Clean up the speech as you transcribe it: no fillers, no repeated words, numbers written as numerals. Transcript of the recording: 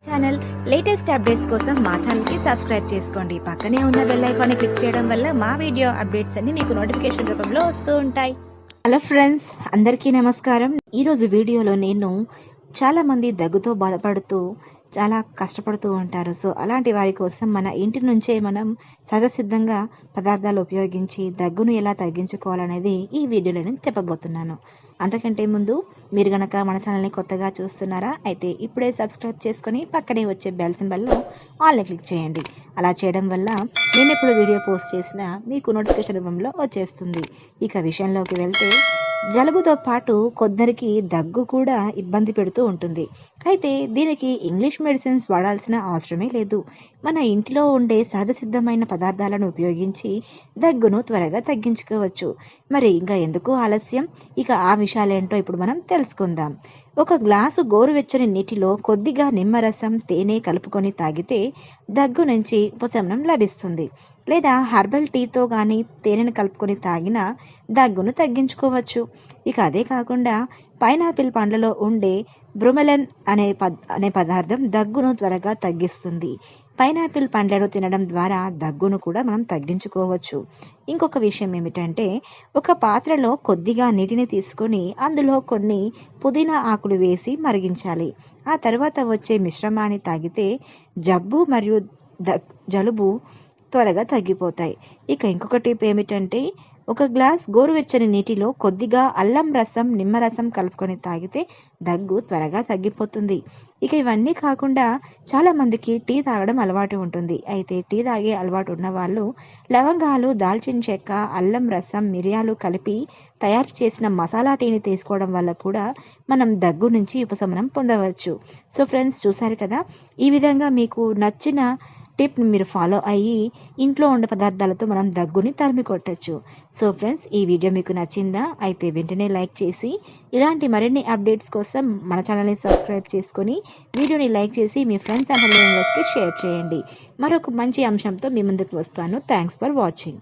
Channel latest updates కోసం మా ఛానల్కి సబ్స్క్రైబ్ చేసుకోండి. పక్కనే ఉన్న బెల్ ఐకాన్ని క్లిక్ చేయడం వల్ల మా వీడియో అప్డేట్స్ అన్ని మీకు నోటిఫికేషన్ రూపంలో వస్తూ ఉంటాయి. హలో ఫ్రెండ్స్, అందరికీ నమస్కారం. ఈరోజు వీడియోలో నేను చాలామంది దగ్గుతో బాధపడుతూ చాలా కష్టపడుతూ ఉంటారు. సో అలాంటి వారి కోసం మన ఇంటి నుంచే మనం సహజసిద్ధంగా పదార్థాలు ఉపయోగించి దగ్గును ఎలా తగ్గించుకోవాలనేది ఈ వీడియోలో నేను చెప్పబోతున్నాను. అంతకంటే ముందు మీరు గనక మన ఛానల్ని కొత్తగా చూస్తున్నారా అయితే ఇప్పుడే సబ్స్క్రైబ్ చేసుకొని పక్కనే వచ్చే బెల్ సింబల్లో ఆల్ని క్లిక్ చేయండి. అలా చేయడం వల్ల నేను ఎప్పుడు వీడియో పోస్ట్ చేసినా మీకు నోటిఫికేషన్ రూపంలో వచ్చేస్తుంది. ఇక విషయంలోకి వెళ్తే, జలుబుతో పాటు కొందరికి దగ్గు కూడా ఇబ్బంది పెడుతూ ఉంటుంది. అయితే దీనికి ఇంగ్లీష్ మెడిసిన్స్ వాడాల్సిన అవసరమే లేదు. మన ఇంటిలో ఉండే సహజ సిద్ధమైన పదార్థాలను ఉపయోగించి దగ్గును త్వరగా తగ్గించుకోవచ్చు. మరి ఇంకా ఎందుకు ఆలస్యం? ఇక ఆ విషయాలేంటో ఇప్పుడు మనం తెలుసుకుందాం. ఒక గ్లాసు గోరువెచ్చని నీటిలో కొద్దిగా నిమ్మరసం, తేనె కలుపుకొని తాగితే దగ్గు నుంచి ఉపశమనం లభిస్తుంది. లేదా హెర్బల్ టీతో కానీ తేనెను కలుపుకొని తాగినా దగ్గును తగ్గించుకోవచ్చు. ఇక అదే కాకుండా పైనాపిల్ పండ్లలో ఉండే బ్రుమెలన్ అనే పదార్థం దగ్గును త్వరగా తగ్గిస్తుంది. పైనాపిల్ పండ్లను తినడం ద్వారా దగ్గును కూడా మనం తగ్గించుకోవచ్చు. ఇంకొక విషయం ఏమిటంటే, ఒక పాత్రలో కొద్దిగా నీటిని తీసుకొని అందులో కొన్ని పుదీనా ఆకులు వేసి మరిగించాలి. ఆ తర్వాత వచ్చే మిశ్రమాన్ని తాగితే జబ్బు మరియు జలుబు త్వరగా తగ్గిపోతాయి. ఇక ఇంకొక టిప్ ఏమిటంటే, ఒక గ్లాస్ గోరువెచ్చని నీటిలో కొద్దిగా అల్లం రసం, నిమ్మరసం కలుపుకొని తాగితే దగ్గు త్వరగా తగ్గిపోతుంది. ఇక ఇవన్నీ కాకుండా చాలామందికి టీ తాగడం అలవాటు ఉంటుంది. అయితే టీ తాగే అలవాటు ఉన్న వాళ్ళు లవంగాలు, దాల్చిన చెక్క, అల్లం రసం, మిరియాలు కలిపి తయారు చేసిన మసాలా టీని తీసుకోవడం వల్ల కూడా మనం దగ్గు నుంచి ఉపశమనం పొందవచ్చు. సో ఫ్రెండ్స్, చూసారు కదా, ఈ విధంగా మీకు నచ్చిన టిప్ని మీరు ఫాలో అయ్యి ఇంట్లో ఉండే పదార్థాలతో మనం దగ్గుని తరిమి కొట్టచ్చు. సో ఫ్రెండ్స్, ఈ వీడియో మీకు నచ్చిందా? అయితే వెంటనే లైక్ చేసి ఇలాంటి మరిన్ని అప్డేట్స్ కోసం మన ఛానల్ని సబ్స్క్రైబ్ చేసుకొని వీడియోని లైక్ చేసి మీ ఫ్రెండ్స్ అండ్ మెంబర్స్కి షేర్ చేయండి. మరొక మంచి అంశంతో మీ ముందుకు వస్తాను. Thanks for watching.